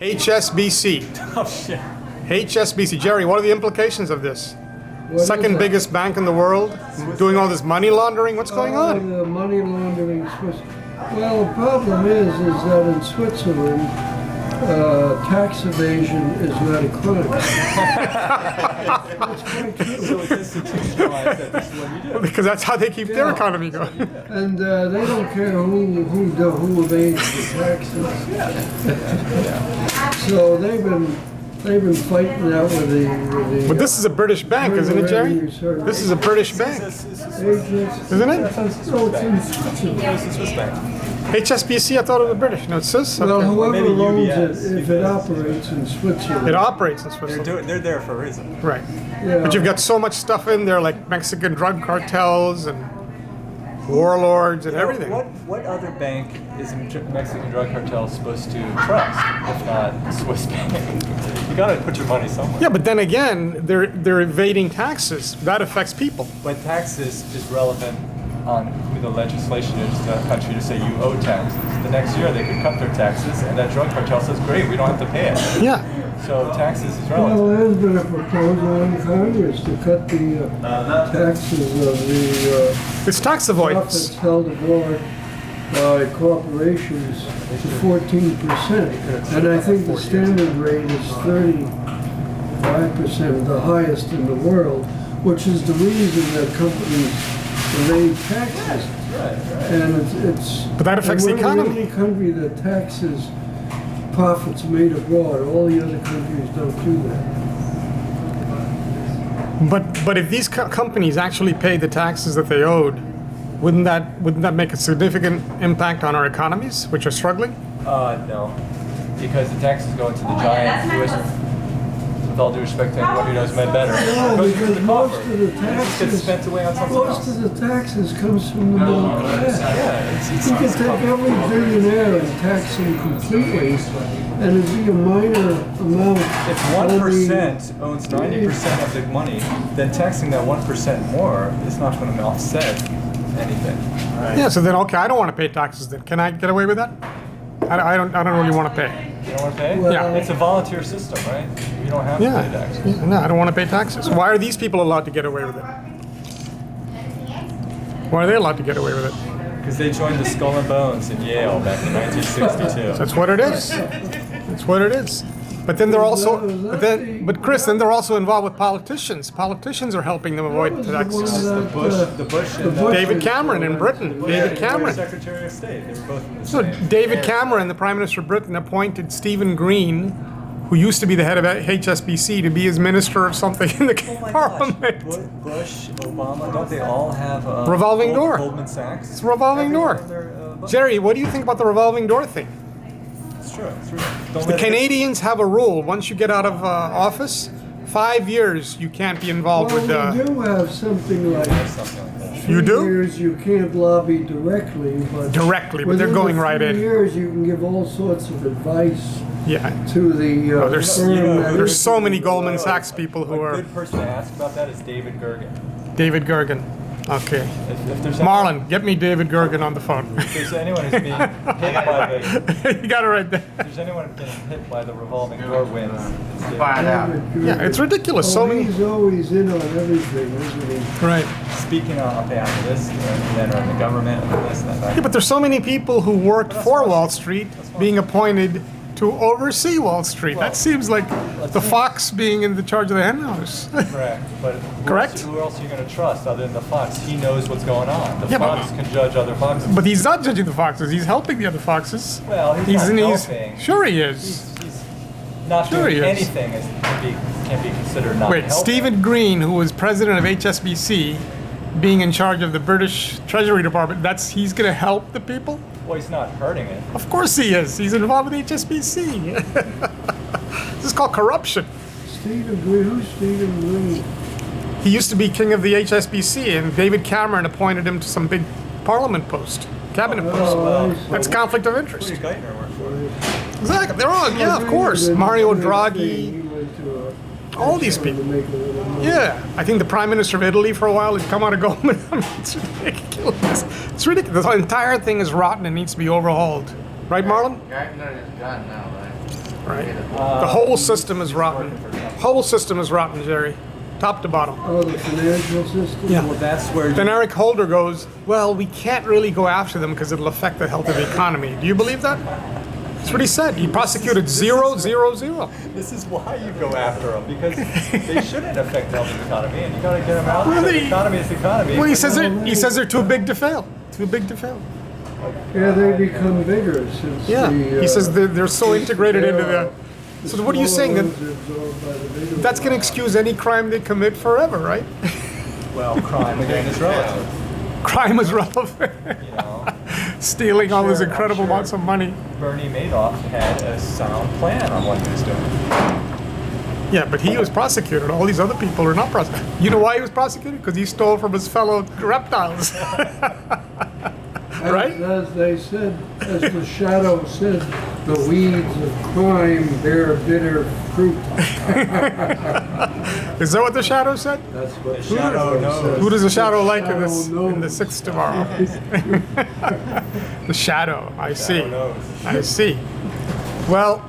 HSBC. Oh shit. HSBC. Jerry, what are the implications of this? What Second biggest bank in the world, doing all this money laundering. What's going on? The money laundering Swiss. Well, the problem is that in Switzerland, tax evasion is not a crime. That's quite true. So it's institutionalized that this is what you do. Because that's how they keep their Yeah. economy going. And they don't care who evades the taxes. So they've been fighting that with the. But this is a British bank, isn't it, Jerry? This is a British bank, isn't it? No, it's in Switzerland. It's a Swiss bank. HSBC, I thought it was British. No, it's Swiss. Well, Okay. whoever Maybe owns UBS, it, if it operates in Switzerland. It operates in Switzerland. They're there for a reason. Right. Yeah. But you've got so much stuff in there, like Mexican drug cartels and warlords and everything. What other bank is a Mexican drug cartel supposed to trust, if not a Swiss bank? You gotta put your money somewhere. Yeah, but then again, they're evading taxes. That affects people. But taxes is relevant on who the legislation is in that country to say you owe taxes. The next year they could cut their taxes, and that drug cartel says, great, we don't have to pay it. Yeah. So taxes is relevant. Well, there's been a proposal in Congress to cut the taxes of the It's tax avoidance. profits held abroad by corporations to 14%. And I think the standard rate is 35%, the highest in the world, which is the reason that companies evade taxes. And it's But that affects the we're economy. the only country that taxes profits made abroad. All the other countries don't do that. But if these companies actually paid the taxes that they owed, wouldn't that make a significant impact on our economies, which are struggling? No. Because the taxes go into the giant US, with all due respect to anyone who knows men better, No, goes into because the most coffer. of the It just gets taxes, spent away on something most else. of the taxes comes from the middle class. Yeah, it's You can take every billionaire and tax him completely, and it'd be a minor amount. If 1% owns 90% of the money, then taxing that 1% more is not going to offset anything. Yeah. So then, okay, I don't want to pay taxes. Then can I get away with that? I don't really want to pay. You don't want to pay? Well, Yeah. It's a volunteer system, right? You don't have to pay taxes. Yeah. No, I don't want to pay taxes. Why are these people allowed to get away with it? Why are they allowed to get away with it? Because they joined the Skull and Bones in Yale back in 1962. That's what it is. That's what it is. But then they're also, but Chris, then they're also involved with politicians. Politicians are helping them avoid taxes. The Bush and David Cameron in Britain. David Cameron. Secretary of State. They were both in the So same. David Cameron, the Prime Minister of Britain, appointed Stephen Green, who used to be the head of HSBC, to be his minister of something in the Oh my Parliament. gosh, Bush, Obama, don't they all have Revolving door. Goldman Sachs? It's a revolving door. Jerry, what do you think about the revolving door thing? It's true. It's true. Don't The let it- Canadians have a rule: once you get out of office, 5 years you can't be involved Well, with. we do have something like Something like that. You do? years you can't lobby directly, but Directly, but they're within going the right 3 in. years you can give all sorts of advice Yeah. to the there's- firm that There's is- so many Goldman Sachs people who A are good person to ask about that is David Gergen. David Gergen. Okay. If there's Marlon, get me David Gergen on the phone. if there's anyone who's being hit by the, You got it right there. if there's anyone getting hit by the revolving door wins, it's David. Yeah, it's ridiculous. So many. He's always in on everything, isn't he? Right. Speaking on behalf of this, men are in the government, and this and that. Yeah, but there's so many people who worked for Wall Street being appointed to oversee Wall Street. That seems like the fox being in the charge of the henhouse. Correct, but Correct? Who else are you going to trust other than the fox? He knows what's going on. The Yeah, but- fox can judge other foxes. But he's not judging the foxes. He's helping the other foxes. Well, he's not helping. Sure he is. He's not Sure he doing is. anything can be considered not Wait, helping. Stephen Green, who was president of HSBC, being in charge of the British Treasury Department, he's going to help the people? Well, he's not hurting it. Of course he is. He's involved with HSBC. This is called corruption. Stephen Green, who's Stephen Green? He used to be king of the HSBC, and David Cameron appointed him to some big parliament post, cabinet post. Oh, I see. That's conflict of Who interest. did Geithner work for? Exactly. They're all, yeah, of course. Then Mario he Draghi, went to all these to people. make a little money. Yeah, I think the Prime Minister of Italy for a while had come out of Goldman. I mean, it's ridiculous. It's ridiculous. The entire thing is rotten and needs to be overhauled. Right, Marlon? Geithner is gone now, right? right? The whole system is rotten. Whole system is rotten, Jerry, top to bottom. Oh, the financial system? Yeah. Well, that's where Then Eric Holder goes, well, we can't really go after them because it'll affect the health of the economy. Do you believe that? That's what he said. He prosecuted 0, 0, 0. this is why you go after them, because they shouldn't affect the health of the economy, and you got to get them out. Well, So they- the economy is the economy. Well, he says they're too big to fail. Too big to fail. Yeah, they become bigger since Yeah. the... He says they're so integrated into the. the So what are you saying? smaller That ones are absorbed by the bigger that's going to ones. excuse any crime they commit forever, right? Well, crime again is relative. Crime is relevant. You know, Stealing all these Sure, I'm incredible sure. amounts of money. Bernie Madoff had a sound plan on what he was doing. Yeah, but he was prosecuted. All these other people are not prosecuted. You know why he was prosecuted? Because he stole from his fellow reptiles. Right? As they said, as the shadow said, the weeds of crime bear bitter fruit. Is that what the shadow said? That's what The shadow knows. says. Who does the shadow like in Shadow the knows. sixth tomorrow? The shadow. I see. Shadow knows. I see. Well,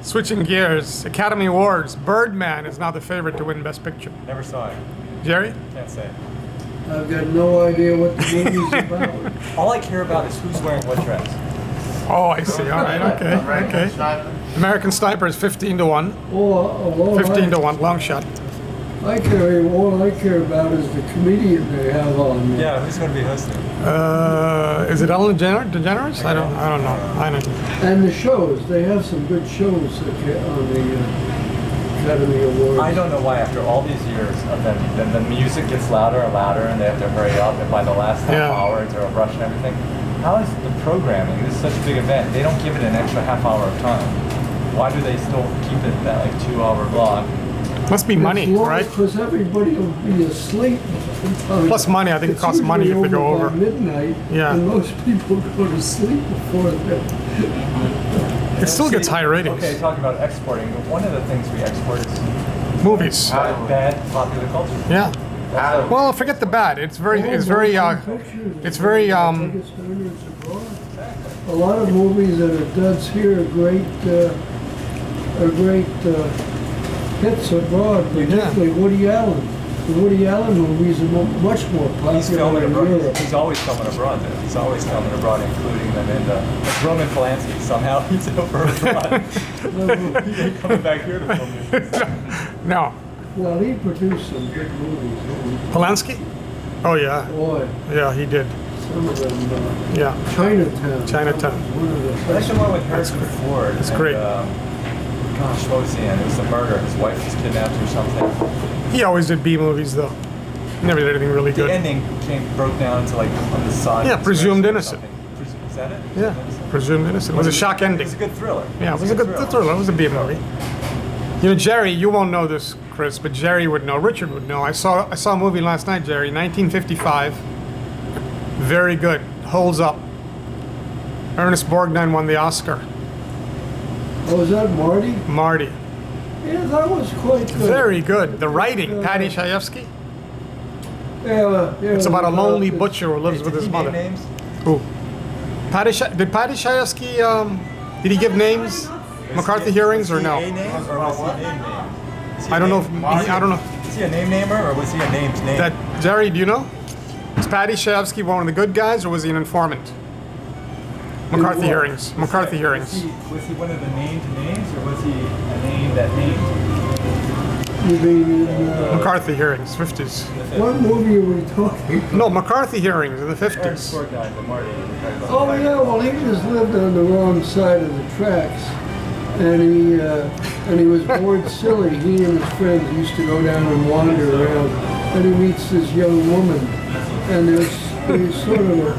switching gears, Academy Awards. Birdman is now the favorite to win Best Picture. Never saw it. Jerry? Can't say. I've got no idea what the movie's about. All I care about is who's wearing what dress. Oh, I see. All right. Okay. Okay. American Sniper is 15 to 1. All 15 to 1. Long shot. all I care about is the comedian they have on there. Yeah, who's going to be hosting? Is it Ellen DeGeneres? I don't know. I don't. And the shows, they have some good shows on the Academy Awards. I don't know why after all these years of them, then the music gets louder and louder and they have to hurry up, and by the last half Yeah. hour they're a rush and everything. How is the programming? This is such a big event. They don't give it an extra half hour of time. Why do they still keep it that like 2-hour block? Must be money, right? Because everybody will be asleep. Plus money. I think it costs money if they go over. By midnight, Yeah. and most people go to sleep before that. It still gets high ratings. Okay, talking about exporting, one of the things we export is Movies. bad popular culture. Yeah. That's a- Well, forget the bad. It's very. It's very. It's very. A lot of movies that are duds here are great hits abroad, particularly Woody Allen. The Woody Allen movies are much more He's popular filming in abroad. Europe. He's always filming abroad. Though. He's always filming abroad, including them in the. Like Roman Polanski. Somehow he's over abroad. He ain't coming back here to film movies. No. Well, he produced some good movies. Polanski? Oh yeah. Boy, Yeah, he did. some of them. Yeah. Chinatown. Chinatown. One of the I like best. the one with Harrison Ford. It's and, great. Gosh, what was the end? It was the murder. His wife was kidnapped or something. He always did B movies though. Never did anything really The good. ending broke down to like on the side. Yeah, of his presumed wrist or innocent. something. Is that it? Yeah. Presumed innocent. It was a shock It ending. was a good thriller. Yeah, it was a good thriller. It was a B movie. You know, Jerry, you won't know this, Chris, but Jerry would know. Richard would know. I saw a movie last night, Jerry, 1955. Very good. Holds up. Ernest Borgnine won the Oscar. Oh, was that Marty? Marty. Yeah, that was quite good. Very good. The writing, Paddy Chayefsky. Yeah, It's about a lonely the- butcher who lives Did with his he mother. name names? Who? Did Paddy Chayefsky, did he give names? McCarthy hearings or no? Was he a name or was he a name name? Is he I a don't know. name- I don't know. Is he a name namer or was he a named name? That Jerry, do you know? Was Paddy Chayefsky one of the good guys or was he an informant? McCarthy what? hearings. McCarthy hearings. Was he one of the named names or was he a name that named? You mean in, McCarthy hearings, 50s. what movie are we talking about? No, McCarthy hearings in the Ernest 50s. Borgnine, the Marty. we were talking about. Oh yeah, well he just lived on the wrong side of the tracks, and he was bored silly. He and his friends used to go down and wander around, and he meets this young woman, and there's sort of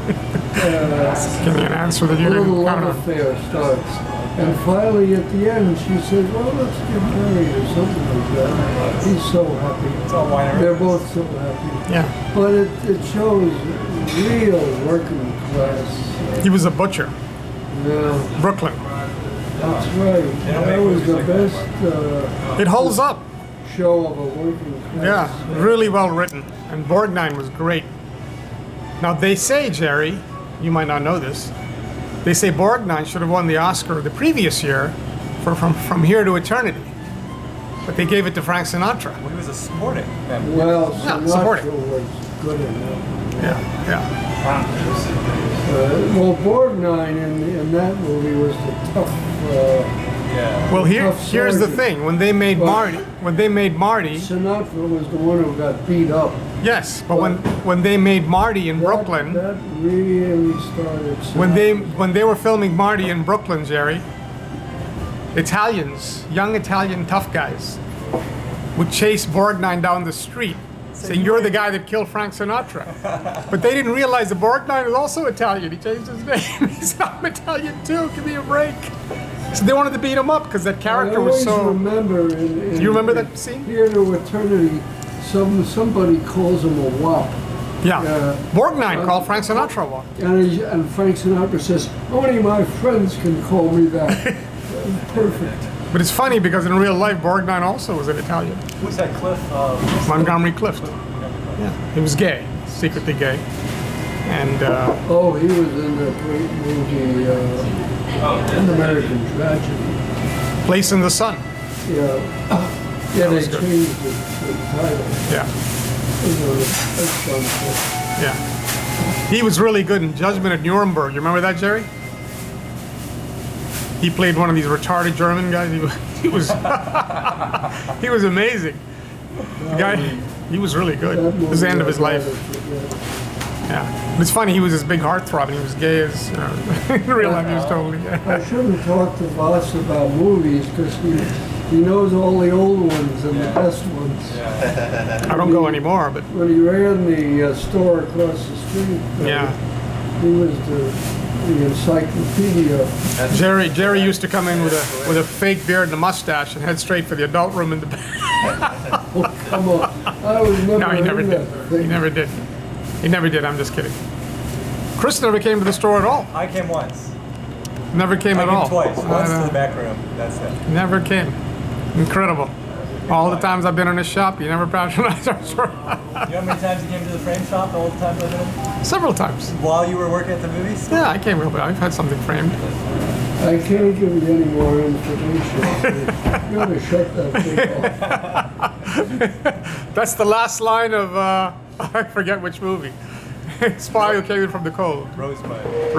Give me an answer that a you little didn't love count on. affair starts, and finally at the end she says, "Well, let's get married" or something like that. He's so happy. It's all wine and They're roses. both so happy. Yeah. But it shows real working class. He was a butcher. Yeah, Brooklyn. that's right. That was the best It holds up. show of a working Yeah, class. really well written. And Borgnine was great. Now they say, Jerry, you might not know this, they say Borgnine should have won the Oscar the previous year from here to eternity. But they gave it to Frank Sinatra. Well, he was a sporting man. Well, Yeah, Sinatra supporting. was good enough. Yeah, yeah. Well, Borgnine in that movie was the tough. Yeah. Well, Tough here's the sergeant. thing: when they made Marty, Sinatra was the one who got beat up. yes, but when they made Marty in Brooklyn, That really started. when they were filming Marty in Brooklyn, Jerry, Italians, young Italian tough guys, would chase Borgnine down the street, saying, "You're the guy that killed Frank Sinatra." But they didn't realize that Borgnine was also Italian. He changed his name. He said, "I'm Italian too. Give me a break." So they wanted to beat him up because that character was so. I always remember. Do you remember that scene? Here to Eternity, somebody calls him a wop. Yeah. Borgnine called Frank Sinatra one. And Frank Sinatra says, only my friends can call me that. Perfect. But it's funny because in real life, Borgnine also was an Italian. Who's that Cliff? Montgomery Clift. Yeah. He was gay, secretly gay. And Oh, he was in the great movie, An American Tragedy. Place in the Sun. Yeah. Yeah, they was good. changed the title. Yeah. That's fun. Yeah. He was really good in Judgment at Nuremberg. You remember that, Jerry? He played one of these retarded German guys. He was he was amazing. The guy, he was really good. It was the end of his life. Yeah. But it's funny, he was this big heartthrob and he was gay as, you know, in real life he was totally gay. I shouldn't talk to Voss about movies because he knows all the old ones and the best ones. Yeah. I don't go anymore, but When he ran the store across the street, yeah. he was the encyclopedia. Jerry used to come in with a fake beard and a mustache and head straight for the adult room in the back. Oh, come on. I was never No, he never in did. that thing. He never did. He never did. I'm just kidding. Chris never came to the store at all. I came once. Never came I at came all. twice. Once I to know. the back room. That's it. Never came. Incredible. All the times I've been in his shop, he never patronized our store. You know how many times you came to the frame shop all the times I've been in? Several times. While you were working at the movies? Yeah, I came real bad. I've had something framed. I can't give you any more information. You gotta shut that thing off. That's the last line of, I forget which movie. Spy Who Came In From the Cold. Rosebud.